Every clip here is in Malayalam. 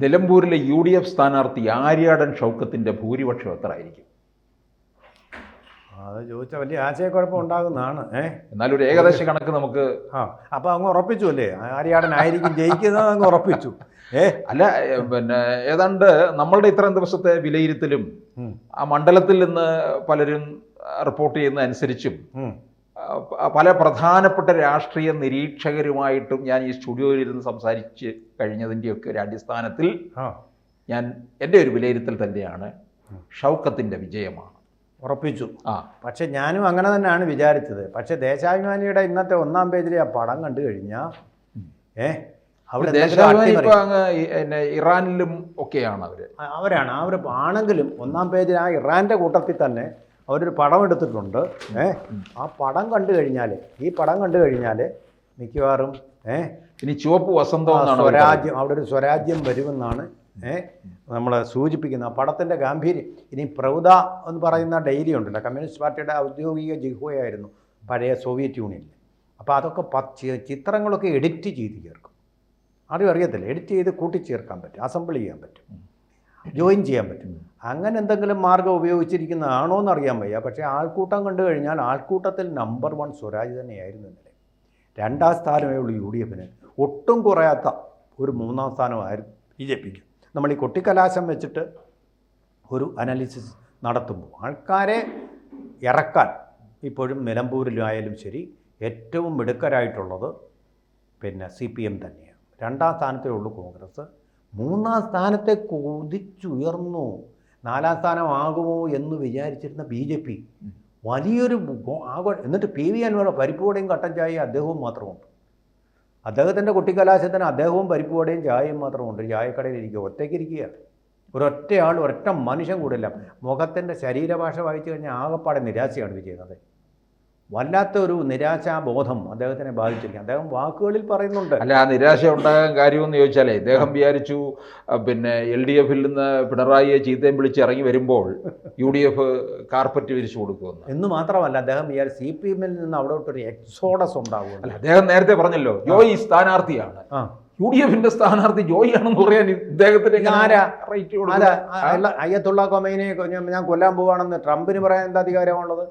നിലമ്പൂരിലെ UDF സ്ഥാനാർത്ഥി ആര്യാടൻ ഷൗക്കത്തിൻ്റെ ഭൂരിപക്ഷം എത്ര ആയിരിക്കും? അത് ചോദിച്ചാൽ വലിയ ആശയക്കുഴപ്പം ഉണ്ടാകുന്നതാണ്. എന്നാലും ഒരു ഏകദേശ കണക്ക് നമുക്ക്. അപ്പോൾ അങ്ങ് ഉറപ്പിച്ചു അല്ലേ, ആര്യാടനായിരിക്കും ജയിക്കുന്നത് അങ്ങ് ഉറപ്പിച്ചു. അല്ല, പിന്നെ ഏതാണ്ട് നമ്മളുടെ ഇത്രയും ദിവസത്തെ വിലയിരുത്തലും ആ മണ്ഡലത്തിൽ നിന്ന് പലരും റിപ്പോർട്ട് ചെയ്യുന്ന അനുസരിച്ചും പല പ്രധാനപ്പെട്ട രാഷ്ട്രീയ നിരീക്ഷകരുമായിട്ടും ഞാൻ ഈ സ്റ്റുഡിയോയിൽ ഇരുന്ന് സംസാരിച്ച് കഴിഞ്ഞതിൻ്റെയൊക്കെ ഒരു അടിസ്ഥാനത്തിൽ എൻ്റെ ഒരു വിലയിരുത്തൽ തന്നെയാണ് ഷൗക്കത്തിൻ്റെ വിജയമാണ്. ഉറപ്പിച്ചു. പക്ഷെ ഞാനും അങ്ങനെ തന്നെയാണ് വിചാരിച്ചത്. പക്ഷെ ദേശാഭിമാനിയുടെ ഇന്നത്തെ 1-ാം പേജിലെ ആ പടം കണ്ടു കഴിഞ്ഞാൽ അവിടെ ദേശാഭിമാനി ഇപ്പോൾ അങ്ങ് ഇറാനിലും ഒക്കെയാണ് അവരാണ് ആണെങ്കിലും 1-ാം പേജിൽ ആ ഇറാൻ്റെ കൂട്ടത്തിൽ തന്നെ അവരൊരു പടം എടുത്തിട്ടുണ്ട്. ആ പടം കണ്ടു കഴിഞ്ഞാൽ മിക്കവാറും ഇനി ചുവപ്പ് വസന്തം സ്വരാജ്യം, അവിടെ ഒരു സ്വരാജ്യം വരുമെന്നാണ് നമ്മൾ സൂചിപ്പിക്കുന്നത്. ആ പടത്തിൻ്റെ ഗാംഭീര്യം. ഇനി പ്രൗദ എന്ന് പറയുന്ന ഡയറി ഉണ്ടല്ലോ, കമ്മ്യൂണിസ്റ്റ് പാർട്ടിയുടെ ഔദ്യോഗിക ജിഹ്വയായിരുന്നു പഴയ സോവിയറ്റ് യൂണിയനിൽ. അപ്പോൾ അതൊക്കെ ചിത്രങ്ങളൊക്കെ എഡിറ്റ് ചെയ്ത് ചേർക്കും. ആരും അറിയത്തില്ല, എഡിറ്റ് ചെയ്ത് കൂട്ടിച്ചേർക്കാൻ പറ്റും, അസംബിൾ ചെയ്യാൻ പറ്റും, ജോയിൻ ചെയ്യാൻ പറ്റും. അങ്ങനെ എന്തെങ്കിലും മാർഗ്ഗം ഉപയോഗിച്ചിരിക്കുന്നതാണോ എന്നറിയാൻ വയ്യ. പക്ഷേ ആൾക്കൂട്ടം കണ്ടു കഴിഞ്ഞാൽ ആൾക്കൂട്ടത്തിൽ നമ്പർ 1 സ്വരാജ് തന്നെയായിരുന്നു ഇന്നലെ. 2-ാം സ്ഥാനമേ ഉള്ളൂ UDFന്. ഒട്ടും കുറയാത്ത ഒരു 3-ാം സ്ഥാനമായിരുന്നു BJPക്ക്. നമ്മൾ ഈ കൊട്ടിക്കലാശം വെച്ചിട്ട് ഒരു അനാലിസിസ് നടത്തുമ്പോൾ ആൾക്കാരെ ഇറക്കാൻ ഇപ്പോഴും നിലമ്പൂരിലായാലും ശരി ഏറ്റവും മിടുക്കരായിട്ടുള്ളത് CPM തന്നെയാണ്. 2-ാം സ്ഥാനത്തേ ഉള്ളൂ കോൺഗ്രസ്. 3-ാം സ്ഥാനത്തെ കുതിച്ചുയർന്നു. 4-ാം സ്ഥാനമാകുമോ എന്ന് വിചാരിച്ചിരുന്ന BJP വലിയൊരു എന്നിട്ട് PV അൻവർ പരിപ്പുവടയും കട്ടൻ ചായയും അദ്ദേഹവും മാത്രമുണ്ട്. അദ്ദേഹത്തിൻ്റെ കുട്ടിക്കലാശത്തിന് അദ്ദേഹവും പരിപ്പുവടയും ചായയും മാത്രമുണ്ട്. ചായക്കടയിൽ ഇരിക്കുക, ഒറ്റയ്ക്കിരിക്കുകയാണ്. ഒരൊറ്റയാൾ, ഒരൊറ്റ മനുഷ്യൻ കൂടില്ല. മുഖത്തിൻ്റെ ശരീരഭാഷ വായിച്ചു കഴിഞ്ഞാൽ ആകെപ്പാടെ നിരാശയാണ് വിജയുന്നത്. വല്ലാത്തൊരു നിരാശാബോധം അദ്ദേഹത്തിനെ ബാധിച്ചിരിക്കും. അദ്ദേഹം വാക്കുകളിൽ പറയുന്നുണ്ട്. അല്ല, ആ നിരാശ ഉണ്ടാകാൻ കാര്യമെന്ന് ചോദിച്ചാലേ ഇദ്ദേഹം വിചാരിച്ചു LDFിൽ നിന്ന് പിണറായിയെ ചീത്തയും വിളിച്ച് ഇറങ്ങി വരുമ്പോൾ UDF കാർപ്പറ്റ് വിരിച്ചു കൊടുക്കുമെന്ന്. എന്ന് മാത്രമല്ല, അദ്ദേഹം വിചാരിച്ചു CPMൽ നിന്ന് അവിടോട്ടൊരു എക്സോഡസ് ഉണ്ടാകും. അല്ല, അദ്ദേഹം നേരത്തെ പറഞ്ഞല്ലോ ജോയി സ്ഥാനാർത്ഥിയാണ്, UDFിന്റെ സ്ഥാനാർത്ഥി ജോയി ആണെന്ന് പറയാൻ ഇദ്ദേഹത്തിന് അയ്യത്തുള്ള കൊമൈനെ ഞാൻ കൊല്ലാൻ പോവാണെന്ന് ട്രംപിന് പറയാൻ എന്താ അധികാരമുള്ളത്?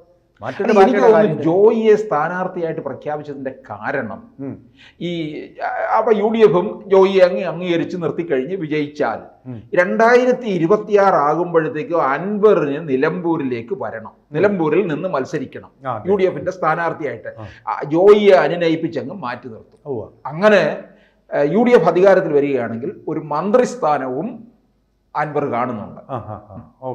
ജോയിയെ സ്ഥാനാർത്ഥിയായിട്ട് പ്രഖ്യാപിച്ചതിന്റെ കാരണം അപ്പൊ UDFും ജോയിയെ അംഗീകരിച്ച് നിർത്തിക്കഴിഞ്ഞ് വിജയിച്ചാൽ 2026 ആകുമ്പോഴത്തേക്ക് അൻവറിന് നിലമ്പൂരിലേക്ക് വരണം, നിലമ്പൂരിൽ നിന്ന് മത്സരിക്കണം UDFിന്റെ സ്ഥാനാർത്ഥിയായിട്ട്. ജോയിയെ അനുനയിപ്പിച്ചങ്ങ് മാറ്റി നിർത്തും. അങ്ങനെ UDF അധികാരത്തിൽ വരികയാണെങ്കിൽ ഒരു മന്ത്രിസ്ഥാനവും അൻവർ കാണുന്നുണ്ട്.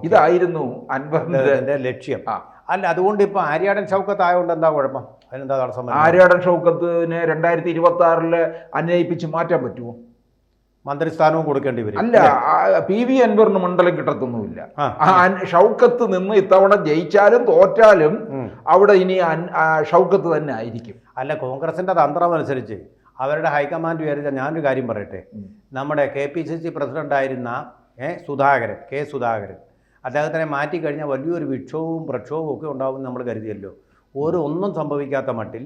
ഇതായിരുന്നു അൻവറിന്റെ ലക്ഷ്യം. അല്ല, അതുകൊണ്ട് ഇപ്പൊ ആര്യാടൻ ഷൗക്കത്ത് ആയതുകൊണ്ട് എന്താ കുഴപ്പം? അതിനെന്താ തടസ്സം? ആര്യാടൻ ഷൗക്കത്തിനെ 2026 അനുനയിപ്പിച്ച് മാറ്റാൻ പറ്റുമോ? മന്ത്രിസ്ഥാനവും കൊടുക്കേണ്ടി വരും. അല്ല, PV അൻവറിന് മണ്ഡലം കിട്ടത്തൊന്നുമില്ല. ഷൗക്കത്ത് നിന്ന് ഇത്തവണ ജയിച്ചാലും തോറ്റാലും അവിടെ ഇനി ഷൗക്കത്ത് തന്നെ ആയിരിക്കും. അല്ല, കോൺഗ്രസിന്റെ തന്ത്രം അനുസരിച്ച് അവരുടെ ഹൈക്കമാൻഡ് വിചാരിച്ച ഞാനൊരു കാര്യം പറയട്ടെ. നമ്മുടെ KPCC പ്രസിഡന്റായിരുന്ന കെ സുധാകരൻ അദ്ദേഹത്തിനെ മാറ്റിക്കഴിഞ്ഞാൽ വലിയൊരു പ്രക്ഷോഭവും ഒക്കെ ഉണ്ടാകുമെന്ന് നമ്മൾ കരുതിയല്ലോ. ഒന്നും സംഭവിക്കാത്ത മട്ടിൽ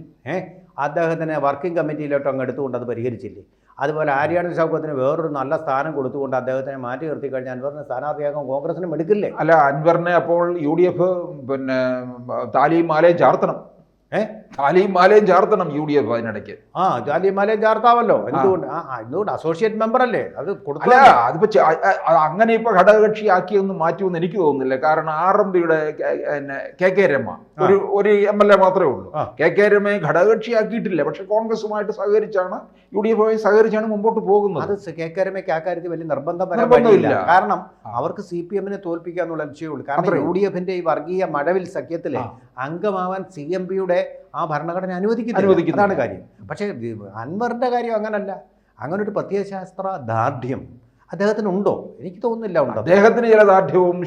അദ്ദേഹത്തിനെ വർക്കിംഗ് കമ്മിറ്റിയിലോട്ട് അങ്ങ് എടുത്തുകൊണ്ട് അത് പരിഹരിച്ചില്ലേ? അതുപോലെ ആര്യാടൻ ഷൗക്കത്തിന് വേറൊരു നല്ല സ്ഥാനം കൊടുത്തുകൊണ്ട് അദ്ദേഹത്തിനെ മാറ്റി നിർത്തി കഴിഞ്ഞാൽ അൻവറിനെ സ്ഥാനാർത്ഥിയാക്കാൻ കോൺഗ്രസിനും എടുക്കില്ലേ? അല്ല, അൻവറിനെ അപ്പോൾ UDF താലിയും മാലയും ചാർത്തണം. താലിയും മാലയും ചാർത്തണം UDF അതിനിടയ്ക്ക്. താലിയും മാലയും ചാർത്താവല്ലോ. എന്തുകൊണ്ട് അസോസിയേറ്റ് മെമ്പർ അല്ലേ? അത് അല്ല, അതിപ്പോ അങ്ങനെ ഇപ്പൊ ഘടകകക്ഷിയാക്കിയൊന്നും മാറ്റുമെന്ന് എനിക്ക് തോന്നുന്നില്ല. കാരണം RMPയുടെ KK രമ ഒരു MLA മാത്രമേ ഉള്ളൂ. KK രമയെ ഘടകകക്ഷിയാക്കിയിട്ടില്ല. പക്ഷെ കോൺഗ്രസുമായിട്ട് സഹകരിച്ചാണ് UDFുമായി സഹകരിച്ചാണ് മുമ്പോട്ട് പോകുന്നത്. അത് KK രമയ്ക്ക് ആ കാര്യത്തിൽ വലിയ നിർബന്ധമില്ല. കാരണം അവർക്ക് CPMനെ തോൽപ്പിക്കാന്നുള്ള ലക്ഷ്യമുള്ളൂ. കാരണം UDFിന്റെ ഈ വർഗീയ മഴവിൽ സഖ്യത്തിലെ അംഗമാവാൻ CMPയുടെ ആ ഭരണഘടന അനുവദിക്കുന്നു. അതാണ് കാര്യം. പക്ഷേ അൻവറിന്റെ കാര്യം അങ്ങനല്ല. അങ്ങനെ ഒരു പ്രത്യയശാസ്ത്ര ദാർഢ്യം അദ്ദേഹത്തിനുണ്ടോ? എനിക്ക് തോന്നുന്നില്ല ഉണ്ട്. അദ്ദേഹത്തിന് ചില ദാർഢ്യവും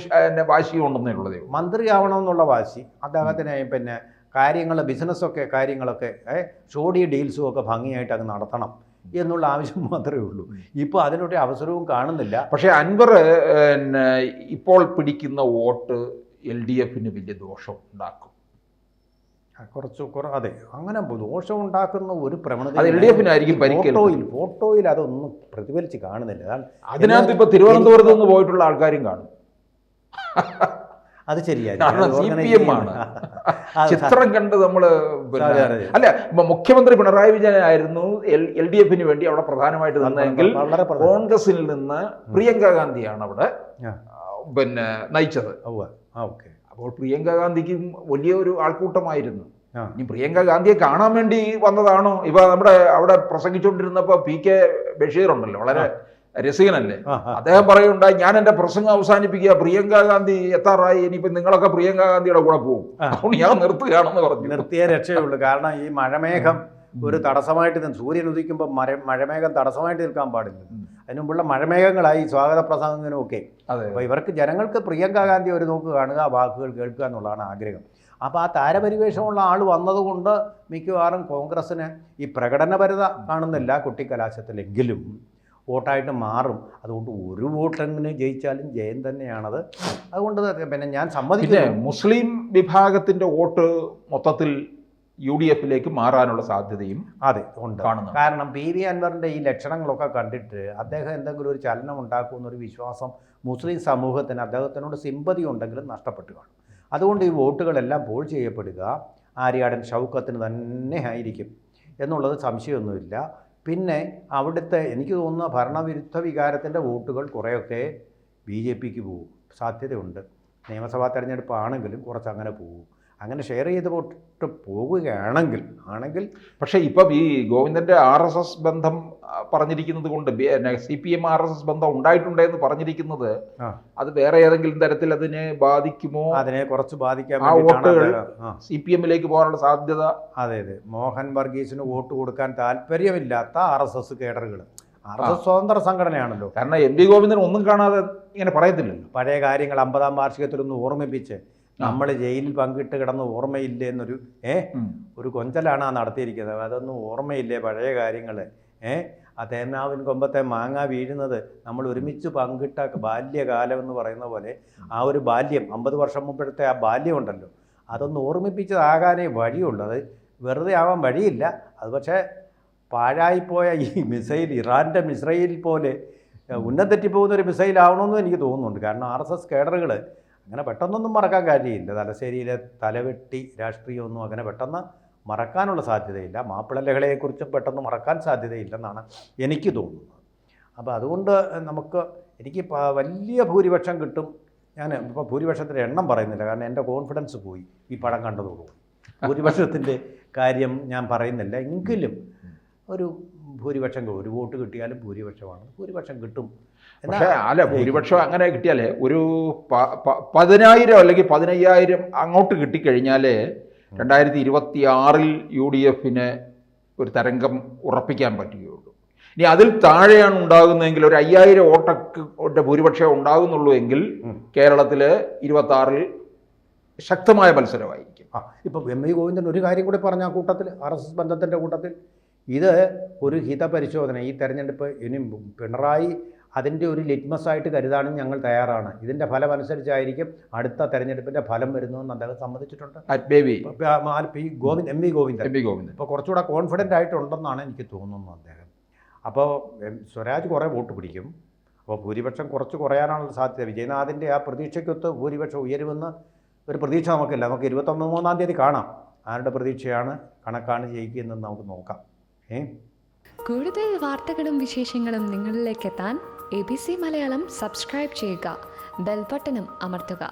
വാശിയും ഉണ്ടെന്നേ ഉള്ളത്. മന്ത്രിയാവണമെന്നുള്ള വാശി അദ്ദേഹത്തിന്, കാര്യങ്ങളൊക്കെ ഷോഡി ഡീൽസും ഒക്കെ ഭംഗിയായിട്ട് അങ്ങ് നടത്തണം എന്നുള്ള ആവശ്യം മാത്രമേ ഉള്ളൂ. ഇപ്പോൾ അതിനൊരു അവസരവും കാണുന്നില്ല. പക്ഷേ അൻവർ ഇപ്പോൾ പിടിക്കുന്ന വോട്ട് LDFിന് വലിയ ദോഷം ഉണ്ടാക്കും. അതെ, അങ്ങനെ ദോഷം ഉണ്ടാക്കുന്ന ഒരു പ്രവണത അത് LDF നായിരിക്കും ഫോട്ടോയിൽ അതൊന്നും പ്രതിഫലിച്ച് കാണുന്നില്ല. അതിനകത്ത് ഇപ്പൊ തിരുവനന്തപുരത്ത് നിന്ന് പോയിട്ടുള്ള ആൾക്കാരും കാണും. അത് ശരിയാണ്. CPM ആണ് ചിത്രം കണ്ട് നമ്മള് അല്ല, മുഖ്യമന്ത്രി പിണറായി വിജയനായിരുന്നു LDF വേണ്ടി അവിടെ പ്രധാനമായിട്ട് നിന്നതെങ്കിൽ കോൺഗ്രസിൽ നിന്ന് പ്രിയങ്ക ഗാന്ധിയാണ് അവിടെ നയിച്ചത്. അപ്പോൾ പ്രിയങ്ക ഗാന്ധിക്കും വലിയൊരു ആൾക്കൂട്ടമായിരുന്നു. ഇനി പ്രിയങ്ക ഗാന്ധിയെ കാണാൻ വേണ്ടി വന്നതാണോ? ഇപ്പൊ നമ്മുടെ അവിടെ പ്രസംഗിച്ചുകൊണ്ടിരുന്നപ്പോ PK ബഷീർ ഉണ്ടല്ലോ, വളരെ രസികനല്ലേ, അദ്ദേഹം പറയുണ്ടായി, ഞാൻ എന്റെ പ്രസംഗം അവസാനിപ്പിക്കുക, പ്രിയങ്ക ഗാന്ധി എത്താറായി, ഇനിയിപ്പോ നിങ്ങളൊക്കെ പ്രിയങ്ക ഗാന്ധിയുടെ കൂടെ പോകും, അതുകൊണ്ട് ഞാൻ നിർത്തുകയാണെന്ന് പറഞ്ഞു. നിർത്തിയേ രക്ഷയുള്ളൂ. കാരണം ഈ മഴമേഘം ഒരു തടസ്സമായിട്ട് സൂര്യൻ ഉദിക്കുമ്പോൾ മഴമേഘം തടസ്സമായിട്ട് നിൽക്കാൻ പാടില്ല. അതിന് മുമ്പുള്ള മഴമേഘങ്ങളായി സ്വാഗത പ്രസംഗത്തിനും ഒക്കെ. അപ്പോൾ ഇവർക്ക് ജനങ്ങൾക്ക് പ്രിയങ്ക ഗാന്ധി ഒരു നോക്ക് കാണുക, വാക്കുകൾ കേൾക്കുക എന്നുള്ളതാണ് ആഗ്രഹം. അപ്പോൾ ആ താരപരിവേഷമുള്ള ആൾ വന്നതുകൊണ്ട് മിക്കവാറും കോൺഗ്രസ്സിന് ഈ പ്രകടനപരത കാണുന്നില്ല കുട്ടിക്കലാശത്തിലെങ്കിലും വോട്ടായിട്ട് മാറും. അതുകൊണ്ട് ഒരു വോട്ടെങ്ങനെ ജയിച്ചാലും ജയം തന്നെയാണത്. അതുകൊണ്ട് പിന്നെ ഞാൻ സമ്മതിക്കുന്നു, മുസ്ലിം വിഭാഗത്തിന്റെ വോട്ട് മൊത്തത്തിൽ UDF മാറാനുള്ള സാധ്യതയും അതെ ഉണ്ട്. കാരണം PV അൻവറിൻ്റെ ഈ ലക്ഷണങ്ങളൊക്കെ കണ്ടിട്ട് അദ്ദേഹം എന്തെങ്കിലും ഒരു ചലനം ഉണ്ടാക്കുമെന്നൊരു വിശ്വാസം മുസ്ലിം സമൂഹത്തിന് അദ്ദേഹത്തിനോട് സിമ്പതി ഉണ്ടെങ്കിലും നഷ്ടപ്പെട്ടു കാണും. അതുകൊണ്ട് ഈ വോട്ടുകളെല്ലാം പോൾ ചെയ്യപ്പെടുക ആര്യാടൻ ഷൗക്കത്തിന് തന്നെ ആയിരിക്കും എന്നുള്ളത് സംശയമൊന്നുമില്ല. പിന്നെ അവിടുത്തെ എനിക്ക് തോന്നുന്ന ഭരണവിരുദ്ധ വികാരത്തിൻ്റെ വോട്ടുകൾ കുറേയൊക്കെ BJPക്ക് പോകും, സാധ്യതയുണ്ട്. നിയമസഭാ തെരഞ്ഞെടുപ്പാണെങ്കിലും കുറച്ച് അങ്ങനെ പോകും. അങ്ങനെ ഷെയർ ചെയ്ത് പോട്ട് പോകുകയാണെങ്കിൽ പക്ഷേ ഇപ്പം ഈ ഗോവിന്ദൻ്റെ RSS ബന്ധം പറഞ്ഞിരിക്കുന്നത് കൊണ്ട് CPM RSS ബന്ധം ഉണ്ടായിട്ടുണ്ടെന്ന് പറഞ്ഞിരിക്കുന്നത് അത് വേറെ ഏതെങ്കിലും തരത്തിൽ അതിനെ ബാധിക്കുമോ? അതിനെ കുറച്ച് ബാധിക്കാൻ ആ വോട്ടുകൾ CPM പോകാനുള്ള സാധ്യത. അതെ, മോഹൻ വർഗീസിന് വോട്ട് കൊടുക്കാൻ താല്പര്യമില്ലാത്ത RSS കേഡറുകൾ. RSS സ്വതന്ത്ര സംഘടനയാണല്ലോ. കാരണം MV ഗോവിന്ദൻ ഒന്നും കാണാതെ ഇങ്ങനെ പറയത്തില്ലല്ലോ. പഴയ കാര്യങ്ങൾ 50-ാം വാർഷികത്തിലൊന്ന് ഓർമ്മിപ്പിച്ച് നമ്മൾ ജയിലിൽ പങ്കിട്ട് കിടന്ന് ഓർമ്മയില്ലേ എന്നൊരു ഒരു കൊഞ്ചലാണ് നടത്തിയിരിക്കുന്നത്. അതൊന്നും ഓർമ്മയില്ലേ പഴയ കാര്യങ്ങൾ? ആ തേനാവിൻ കൊമ്പത്തെ മാങ്ങ വീഴുന്നത് നമ്മൾ ഒരുമിച്ച് പങ്കിട്ട ബാല്യകാലം എന്ന് പറയുന്ന പോലെ ആ ഒരു ബാല്യം 50 വർഷം മുമ്പത്തെ ആ ബാല്യം ഉണ്ടല്ലോ, അതൊന്ന് ഓർമ്മിപ്പിച്ചതാകാനേ വഴിയുള്ളൂ. അത് വെറുതെ ആവാൻ വഴിയില്ല. അത് പക്ഷേ പാഴായിപ്പോയ ഈ മിസൈൽ, ഇറാൻ്റെ മിസൈൽ പോലെ ഉന്നതെറ്റിപ്പോകുന്നൊരു മിസൈലാവണമെന്നും എനിക്ക് തോന്നുന്നുണ്ട്. കാരണം RSS കേഡറുകൾ അങ്ങനെ പെട്ടെന്നൊന്നും മറക്കാൻ കാര്യമില്ല. തലശ്ശേരിയിലെ തലവെട്ടി രാഷ്ട്രീയമൊന്നും അങ്ങനെ പെട്ടെന്ന് മറക്കാനുള്ള സാധ്യതയില്ല. മാപ്പിള ലഹളയെക്കുറിച്ചും പെട്ടെന്ന് മറക്കാൻ സാധ്യതയില്ലെന്നാണ് എനിക്ക് തോന്നുന്നത്. അപ്പോൾ അതുകൊണ്ട് എനിക്ക് വലിയ ഭൂരിപക്ഷം കിട്ടും. ഞാൻ ഇപ്പോൾ ഭൂരിപക്ഷത്തിൻ്റെ എണ്ണം പറയുന്നില്ല, കാരണം എൻ്റെ കോൺഫിഡൻസ് പോയി ഈ പടം കണ്ടതോടുകൂടി. ഭൂരിപക്ഷത്തിൻ്റെ കാര്യം ഞാൻ പറയുന്നില്ല. എങ്കിലും ഒരു ഭൂരിപക്ഷം, ഒരു വോട്ട് കിട്ടിയാലും ഭൂരിപക്ഷം കിട്ടും. പക്ഷേ അല്ല, ഭൂരിപക്ഷം അങ്ങനെ കിട്ടിയാലേ ഒരു 10,000 അല്ലെങ്കിൽ 15,000 അങ്ങോട്ട് കിട്ടിക്കഴിഞ്ഞാൽ 2026 UDF ഒരു തരംഗം ഉറപ്പിക്കാൻ പറ്റുകയുള്ളൂ. ഇനി അതിൽ താഴെയാണ് ഉണ്ടാകുന്നതെങ്കിൽ ഒരു 5,000 വോട്ടൊക്കെ ഭൂരിപക്ഷം ഉണ്ടാകുന്നുള്ളൂ എങ്കിൽ കേരളത്തിൽ 26 ശക്തമായ മത്സരമായിരിക്കും. ഇപ്പം MV ഗോവിന്ദൻ ഒരു കാര്യം കൂടി പറഞ്ഞ ആ കൂട്ടത്തിൽ, RSS ബന്ധത്തിൻ്റെ കൂട്ടത്തിൽ, ഇത് ഒരു ഹിതപരിശോധന, ഈ തെരഞ്ഞെടുപ്പ് ഇനി പിണറായി അതിൻ്റെ ഒരു ലിറ്റ്മസായിട്ട് കരുതാനും ഞങ്ങൾ തയ്യാറാണ്. ഇതിൻ്റെ ഫലം അനുസരിച്ചായിരിക്കും അടുത്ത തെരഞ്ഞെടുപ്പിൻ്റെ ഫലം വരുന്നതെന്ന് അദ്ദേഹം സമ്മതിച്ചിട്ടുണ്ട്. MV ഗോവിന്ദൻ ഇപ്പോൾ കുറച്ചുകൂടെ കോൺഫിഡൻ്റ് ആയിട്ടുണ്ടെന്നാണ് എനിക്ക് തോന്നുന്നത് അദ്ദേഹം. അപ്പോൾ സ്വരാജ് കുറേ വോട്ട് പിടിക്കും. അപ്പോൾ ഭൂരിപക്ഷം കുറച്ച് കുറയാനുള്ള സാധ്യത, വിജയനാഥിൻ്റെ ആ പ്രതീക്ഷയ്ക്കൊത്ത് ഭൂരിപക്ഷം ഉയരുമെന്ന് ഒരു പ്രതീക്ഷ നമുക്കില്ല. നമുക്ക് 23-ാം തീയതി കാണാം ആരുടെ പ്രതീക്ഷയാണ്, കണക്കാണ് ജയിക്കുന്നതെന്ന് നമുക്ക് നോക്കാം. കൂടുതൽ വാർത്തകളും വിശേഷങ്ങളും നിങ്ങളിലേക്ക് എത്താൻ ABC മലയാളം സബ്സ്ക്രൈബ് ചെയ്യുക, ബെൽ ബട്ടണും അമർത്തുക.